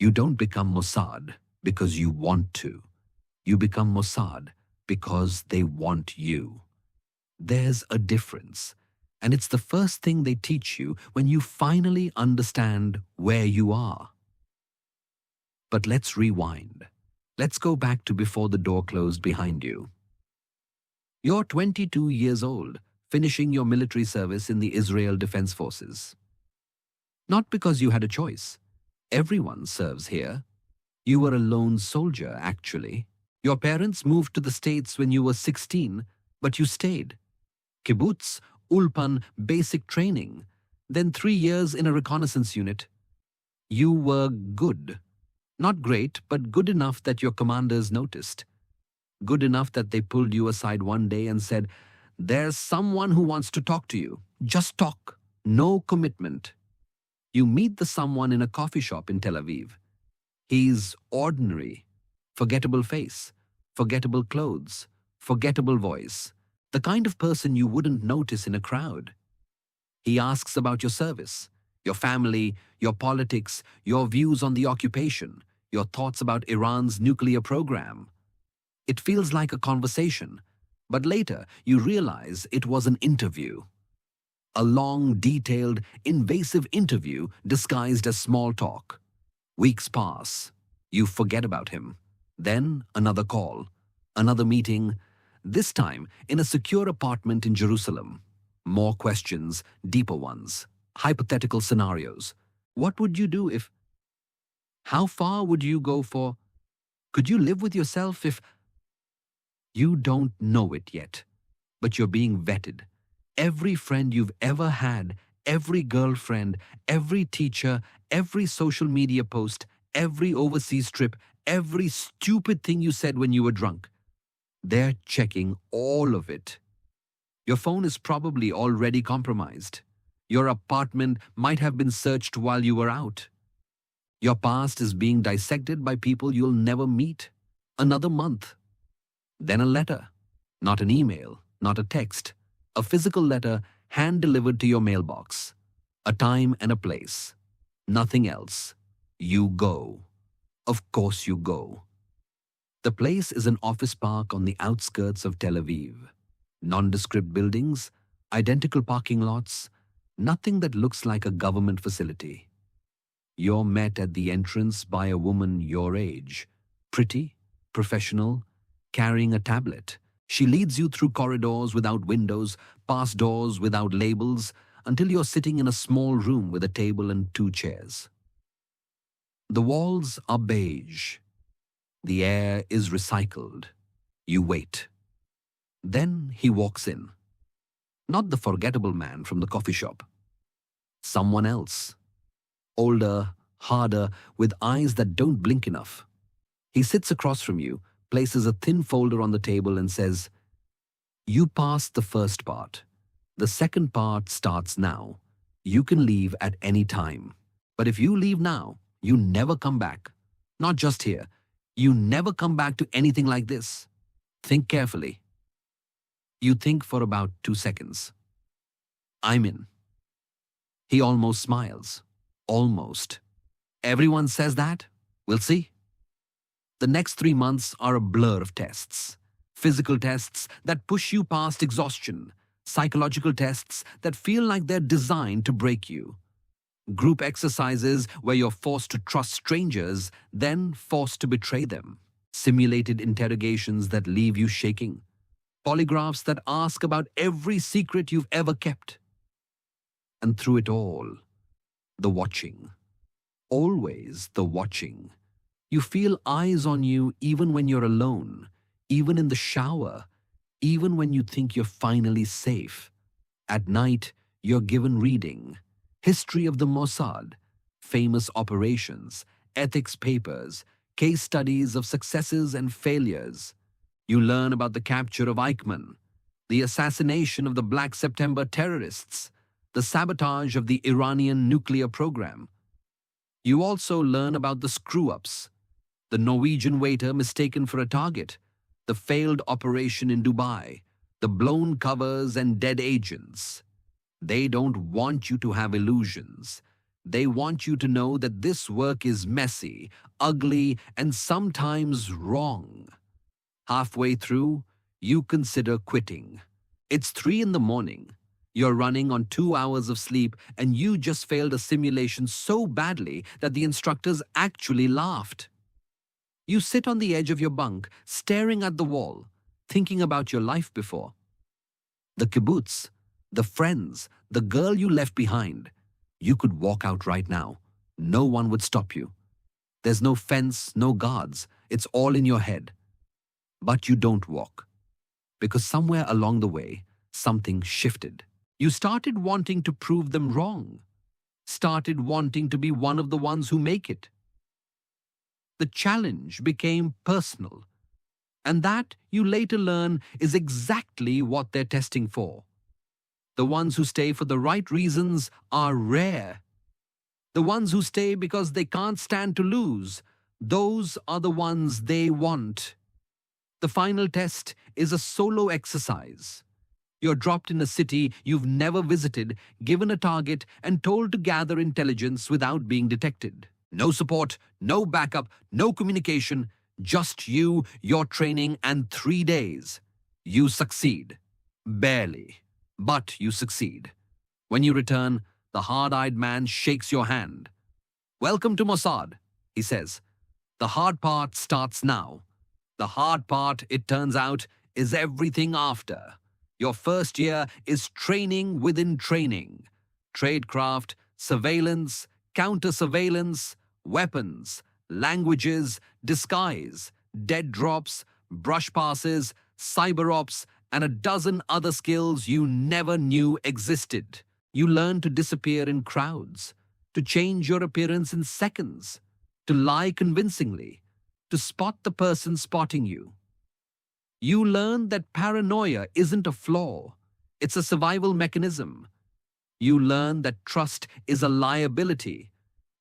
You don't become Mossad because you want to. You become Mossad because they want you. There's a difference, and it's the first thing they teach you when you finally understand where you are. But let's rewind. Let's go back to before the door closed behind you. You're 22 years old, finishing your military service in the Israel Defense Forces. Not because you had a choice. Everyone serves here. You were a lone soldier, actually. Your parents moved to the States when you were 16, but you stayed. Kibbutz, ulpan, basic training, then 3 years in a reconnaissance unit. You were good. Not great, but good enough that your commanders noticed. Good enough that they pulled you aside one day and said, "There's someone who wants to talk to you. Just talk. No commitment." You meet the someone in a coffee shop in Tel Aviv. He's ordinary. Forgettable face, forgettable clothes, forgettable voice. The kind of person you wouldn't notice in a crowd. He asks about your service, your family, your politics, your views on the occupation, your thoughts about Iran's nuclear program. It feels like a conversation, but later you realize it was an interview. A long, detailed, invasive interview disguised as small talk. Weeks pass. You forget about him. Then another call, another meeting, this time in a secure apartment in Jerusalem. More questions, deeper ones, hypothetical scenarios. What would you do if? How far would you go for? Could you live with yourself if? You don't know it yet, but you're being vetted. Every friend you've ever had, every girlfriend, every teacher, every social media post, every overseas trip, every stupid thing you said when you were drunk. They're checking all of it. Your phone is probably already compromised. Your apartment might have been searched while you were out. Your past is being dissected by people you'll never meet. Another month. Then a letter. Not an email, not a text. A physical letter hand-delivered to your mailbox. A time and a place. Nothing else. You go. Of course you go. The place is an office park on the outskirts of Tel Aviv. Nondescript buildings, identical parking lots, nothing that looks like a government facility. You're met at the entrance by a woman your age. Pretty, professional, carrying a tablet. She leads you through corridors without windows, past doors without labels, until you're sitting in a small room with a table and 2 chairs. The walls are beige. The air is recycled. You wait. Then he walks in. Not the forgettable man from the coffee shop. Someone else. Older, harder, with eyes that don't blink enough. He sits across from you, places a thin folder on the table and says, "You passed the first part. The second part starts now. You can leave at any time. But if you leave now, you never come back. Not just here. You never come back to anything like this. Think carefully." You think for about 2 seconds. "I'm in." He almost smiles. Almost. Everyone says that. We'll see. The next 3 months are a blur of tests. Physical tests that push you past exhaustion. Psychological tests that feel like they're designed to break you. Group exercises where you're forced to trust strangers, then forced to betray them. Simulated interrogations that leave you shaking. Polygraphs that ask about every secret you've ever kept. And through it all, the watching. Always the watching. You feel eyes on you even when you're alone, even in the shower, even when you think you're finally safe. At night, you're given reading, history of the Mossad, famous operations, ethics papers, case studies of successes and failures. You learn about the capture of Eichmann, the assassination of the Black September terrorists, the sabotage of the Iranian nuclear program. You also learn about the screw-ups, the Norwegian waiter mistaken for a target, the failed operation in Dubai, the blown covers and dead agents. They don't want you to have illusions. They want you to know that this work is messy, ugly, and sometimes wrong. Halfway through, you consider quitting. It's 3 in the morning. You're running on 2 hours of sleep, and you just failed a simulation so badly that the instructors actually laughed. You sit on the edge of your bunk, staring at the wall, thinking about your life before. The kibbutz, the friends, the girl you left behind. You could walk out right now. No one would stop you. There's no fence, no guards. It's all in your head. But you don't walk. Because somewhere along the way, something shifted. You started wanting to prove them wrong. Started wanting to be one of the ones who make it. The challenge became personal. And that, you later learn, is exactly what they're testing for. The ones who stay for the right reasons are rare. The ones who stay because they can't stand to lose, those are the ones they want. The final test is a solo exercise. You're dropped in a city you've never visited, given a target, and told to gather intelligence without being detected. No support, no backup, no communication, just you, your training, and 3 days. You succeed. Barely. But you succeed. When you return, the hard-eyed man shakes your hand. "Welcome to Mossad," he says. "The hard part starts now." The hard part, it turns out, is everything after. Your first year is training within training. Tradecraft, surveillance, counter-surveillance, weapons, languages, disguise, dead drops, brush passes, cyber ops, and a dozen other skills you never knew existed. You learn to disappear in crowds, to change your appearance in seconds, to lie convincingly, to spot the person spotting you. You learn that paranoia isn't a flaw, it's a survival mechanism. You learn that trust is a liability,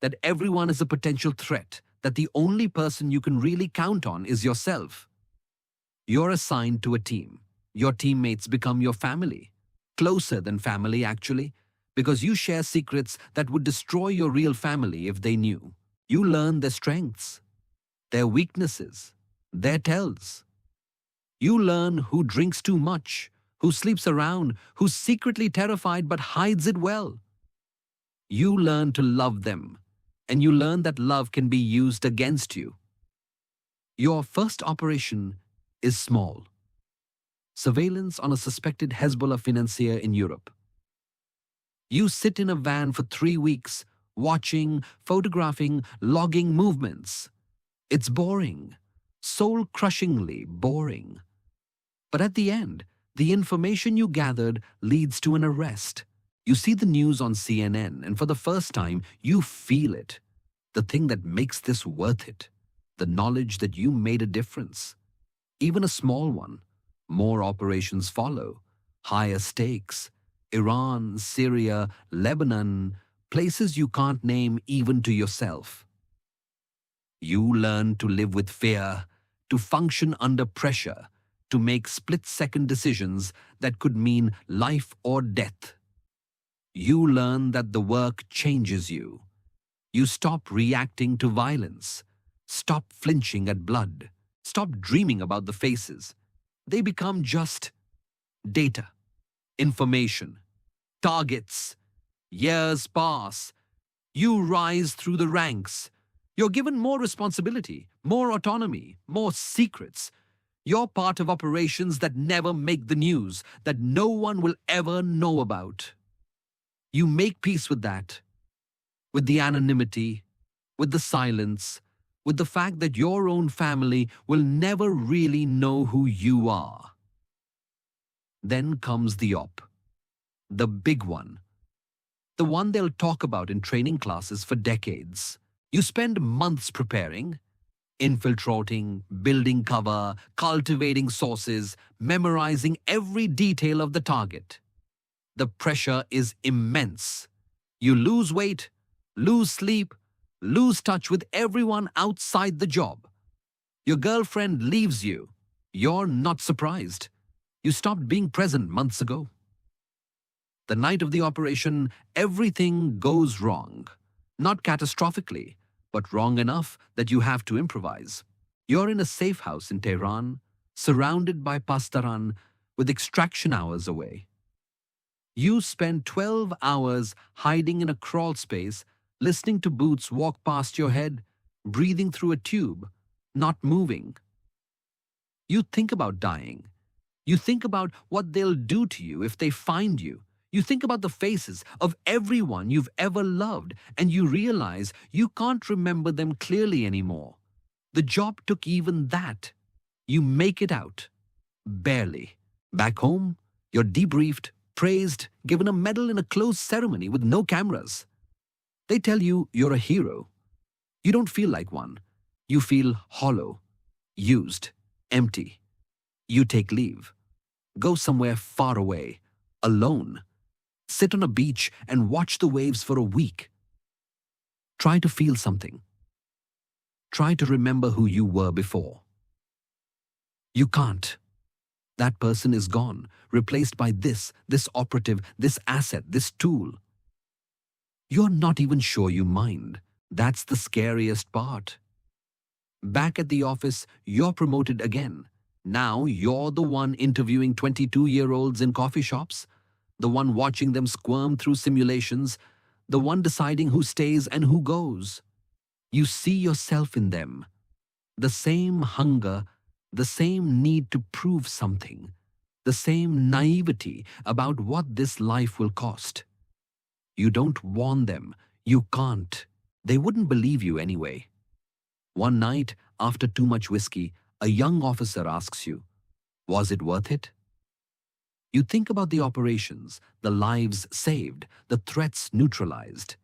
that everyone is a potential threat, that the only person you can really count on is yourself. You're assigned to a team. Your teammates become your family. Closer than family, actually, because you share secrets that would destroy your real family if they knew. You learn their strengths, their weaknesses, their tells. You learn who drinks too much, who sleeps around, who's secretly terrified but hides it well. You learn to love them, and you learn that love can be used against you. Your first operation is small. Surveillance on a suspected Hezbollah financier in Europe. You sit in a van for 3 weeks, watching, photographing, logging movements. It's boring, soul-crushingly boring. But at the end, the information you gathered leads to an arrest. You see the news on CNN, and for the first time, you feel it. The thing that makes this worth it. The knowledge that you made a difference. Even a small one. More operations follow. Higher stakes. Iran, Syria, Lebanon, places you can't name even to yourself. You learn to live with fear, to function under pressure, to make split-second decisions that could mean life or death. You learn that the work changes you. You stop reacting to violence, stop flinching at blood, stop dreaming about the faces. They become just data, information, targets. Years pass. You rise through the ranks. You're given more responsibility, more autonomy, more secrets. You're part of operations that never make the news, that no one will ever know about. You make peace with that, with the anonymity, with the silence, with the fact that your own family will never really know who you are. Then comes the op, the big one, the one they'll talk about in training classes for decades. You spend months preparing, infiltrating, building cover, cultivating sources, memorizing every detail of the target. The pressure is immense. You lose weight, lose sleep, lose touch with everyone outside the job. Your girlfriend leaves you. You're not surprised. You stopped being present months ago. The night of the operation, everything goes wrong. Not catastrophically, but wrong enough that you have to improvise. You're in a safe house in Tehran, surrounded by pastaran, with extraction hours away. You spend 12 hours hiding in a crawl space, listening to boots walk past your head, breathing through a tube, not moving. You think about dying. You think about what they'll do to you if they find you. You think about the faces of everyone you've ever loved, and you realize you can't remember them clearly anymore. The job took even that. You make it out. Barely. Back home, you're debriefed, praised, given a medal in a closed ceremony with no cameras. They tell you you're a hero. You don't feel like one. You feel hollow, used, empty. You take leave. Go somewhere far away, alone. Sit on a beach and watch the waves for a week. Try to feel something. Try to remember who you were before. You can't. That person is gone, replaced by this operative, this asset, this tool. You're not even sure you mind. That's the scariest part. Back at the office, you're promoted again. Now you're the one interviewing 22-year-olds in coffee shops, the one watching them squirm through simulations, the one deciding who stays and who goes. You see yourself in them. The same hunger, the same need to prove something, the same naivety about what this life will cost. You don't warn them. You can't. They wouldn't believe you anyway. One night, after too much whiskey, a young officer asks you, "Was it worth it?" You think about the operations, the lives saved, the threats neutralized.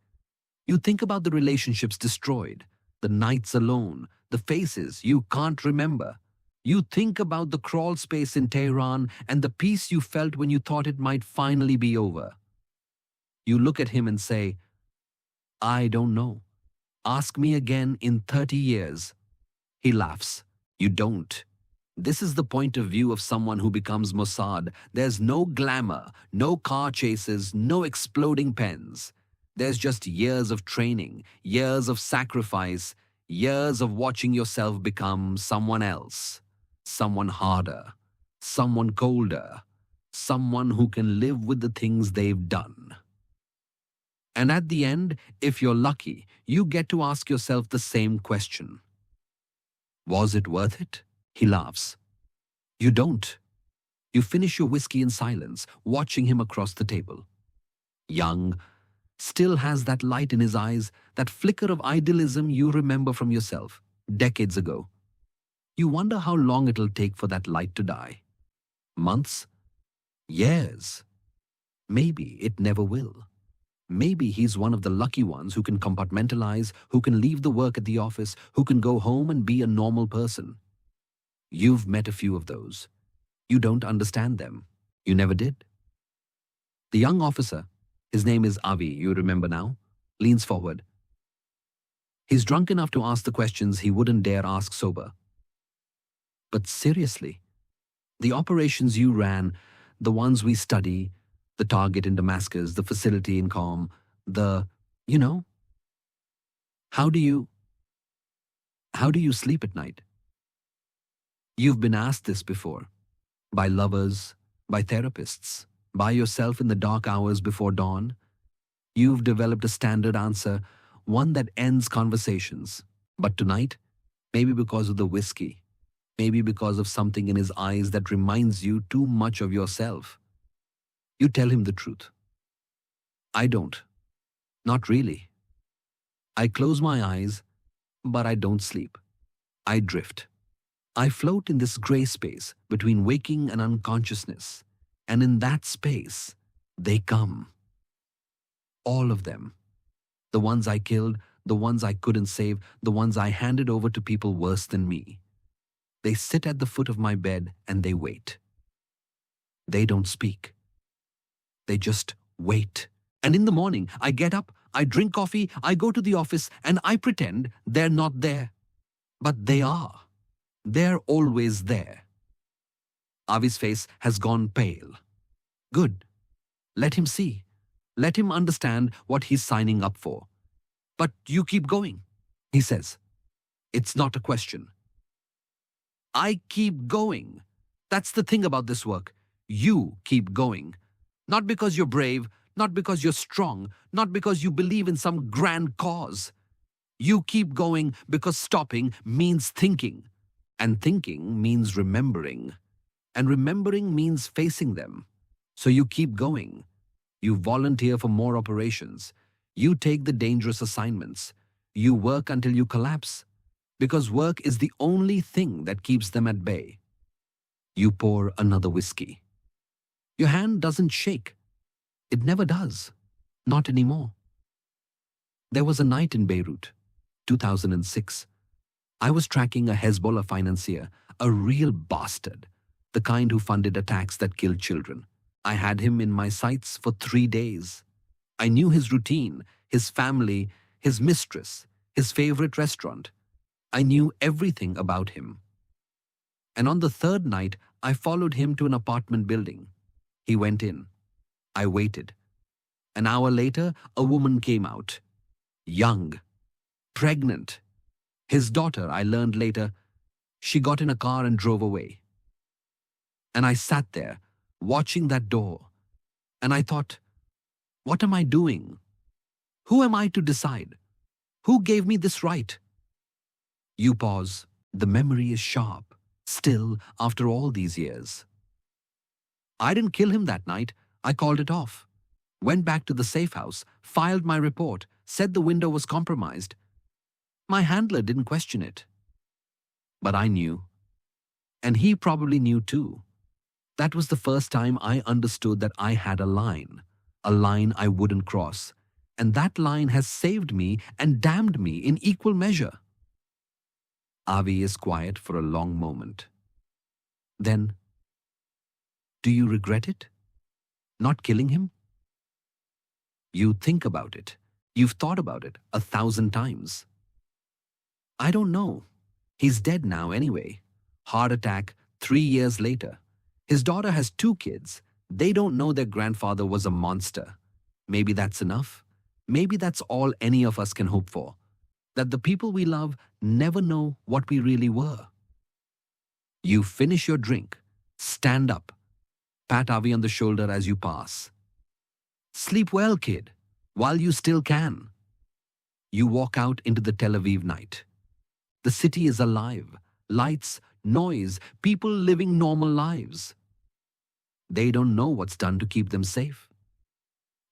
You think about the relationships destroyed, the nights alone, the faces you can't remember. You think about the crawl space in Tehran and the peace you felt when you thought it might finally be over. You look at him and say, "I don't know. Ask me again in 30 years. He laughs. You don't. This is the point of view of someone who becomes Mossad. There's no glamour, no car chases, no exploding pens. There's just years of training, years of sacrifice, years of watching yourself become someone else, someone harder, someone colder, someone who can live with the things they've done." And at the end, if you're lucky, you get to ask yourself the same question. Was it worth it? He laughs. You don't. You finish your whiskey in silence, watching him across the table. Young, still has that light in his eyes, that flicker of idealism you remember from yourself, decades ago. You wonder how long it'll take for that light to die. Months? Years? Maybe it never will. Maybe he's one of the lucky ones who can compartmentalize, who can leave the work at the office, who can go home and be a normal person. You've met a few of those. You don't understand them. You never did. The young officer, his name is Avi, you remember now, leans forward. He's drunk enough to ask the questions he wouldn't dare ask sober. But seriously, the operations you ran, the ones we study, the target in Damascus, the facility in Qom, how do you sleep at night? You've been asked this before, by lovers, by therapists, by yourself in the dark hours before dawn. You've developed a standard answer, one that ends conversations. But tonight, maybe because of the whiskey, maybe because of something in his eyes that reminds you too much of yourself, you tell him the truth. I don't. Not really. I close my eyes, but I don't sleep. I drift. I float in this gray space between waking and unconsciousness, and in that space, they come. All of them. The ones I killed, the ones I couldn't save, the ones I handed over to people worse than me. They sit at the foot of my bed and they wait. They don't speak. They just wait. And in the morning, I get up, I drink coffee, I go to the office, and I pretend they're not there. But they are. They're always there. Avi's face has gone pale. Good. Let him see. Let him understand what he's signing up for. But you keep going, he says. It's not a question. I keep going. That's the thing about this work. You keep going. Not because you're brave, not because you're strong, not because you believe in some grand cause. You keep going because stopping means thinking. And thinking means remembering. And remembering means facing them. So you keep going. You volunteer for more operations. You take the dangerous assignments. You work until you collapse. Because work is the only thing that keeps them at bay. You pour another whiskey. Your hand doesn't shake. It never does. Not anymore. There was a night in Beirut, 2006. I was tracking a Hezbollah financier, a real bastard, the kind who funded attacks that killed children. I had him in my sights for 3 days. I knew his routine, his family, his mistress, his favorite restaurant. I knew everything about him. And on the third night, I followed him to an apartment building. He went in. I waited. An hour later, a woman came out. Young. Pregnant. His daughter, I learned later, she got in a car and drove away. And I sat there, watching that door. And I thought, what am I doing? Who am I to decide? Who gave me this right? You pause. The memory is sharp, still after all these years. I didn't kill him that night. I called it off. Went back to the safe house, filed my report, said the window was compromised. My handler didn't question it. But I knew. And he probably knew too. That was the first time I understood that I had a line I wouldn't cross. And that line has saved me and damned me in equal measure. Avi is quiet for a long moment. Then, do you regret it? Not killing him? You think about it. You've thought about it 1,000 times. I don't know. He's dead now anyway. Heart attack 3 years later. His daughter has 2 kids. They don't know their grandfather was a monster. Maybe that's enough. Maybe that's all any of us can hope for. That the people we love never know what we really were. You finish your drink. Stand up. Pat Avi on the shoulder as you pass. Sleep well, kid, while you still can. You walk out into the Tel Aviv night. The city is alive. Lights, noise, people living normal lives. They don't know what's done to keep them safe.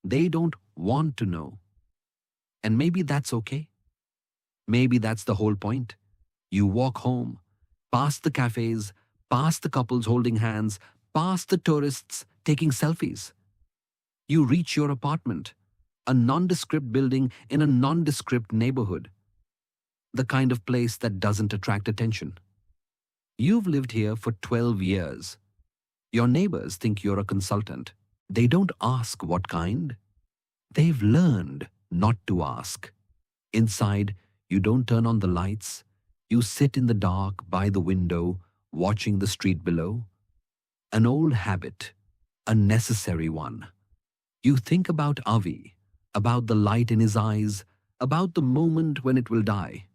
They don't want to know. And maybe that's okay. Maybe that's the whole point. You walk home, past the cafes, past the couples holding hands, past the tourists taking selfies. You reach your apartment, a nondescript building in a nondescript neighborhood. The kind of place that doesn't attract attention. You've lived here for 12 years. Your neighbors think you're a consultant. They don't ask what kind. They've learned not to ask. Inside, you don't turn on the lights. You sit in the dark by the window, watching the street below. An old habit, a necessary one. You think about Avi, about the light in his eyes, about the moment when it will die.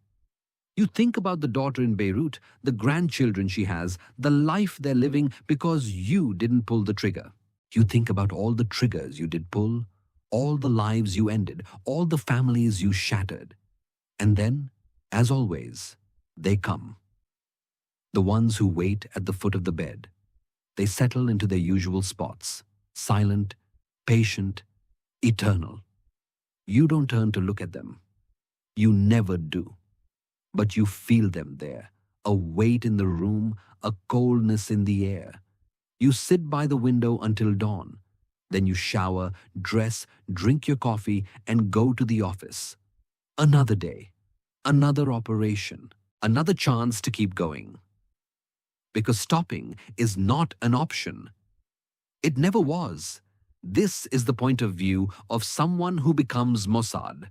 You think about the daughter in Beirut, the grandchildren she has, the life they're living because you didn't pull the trigger. You think about all the triggers you did pull, all the lives you ended, all the families you shattered. And then, as always, they come. The ones who wait at the foot of the bed. They settle into their usual spots, silent, patient, eternal. You don't turn to look at them. You never do. But you feel them there, a weight in the room, a coldness in the air. You sit by the window until dawn. Then you shower, dress, drink your coffee, and go to the office. Another day, another operation, another chance to keep going. Because stopping is not an option. It never was. This is the point of view of someone who becomes Mossad.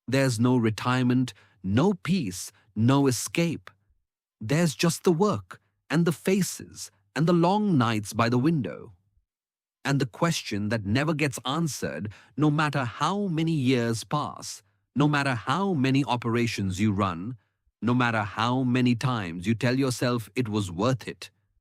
There's no retirement, no peace, no escape. There's just the work and the faces and the long nights by the window. And the question that never gets answered, no matter how many years pass, No matter how many operations you run, no matter how many times you tell yourself it was worth it,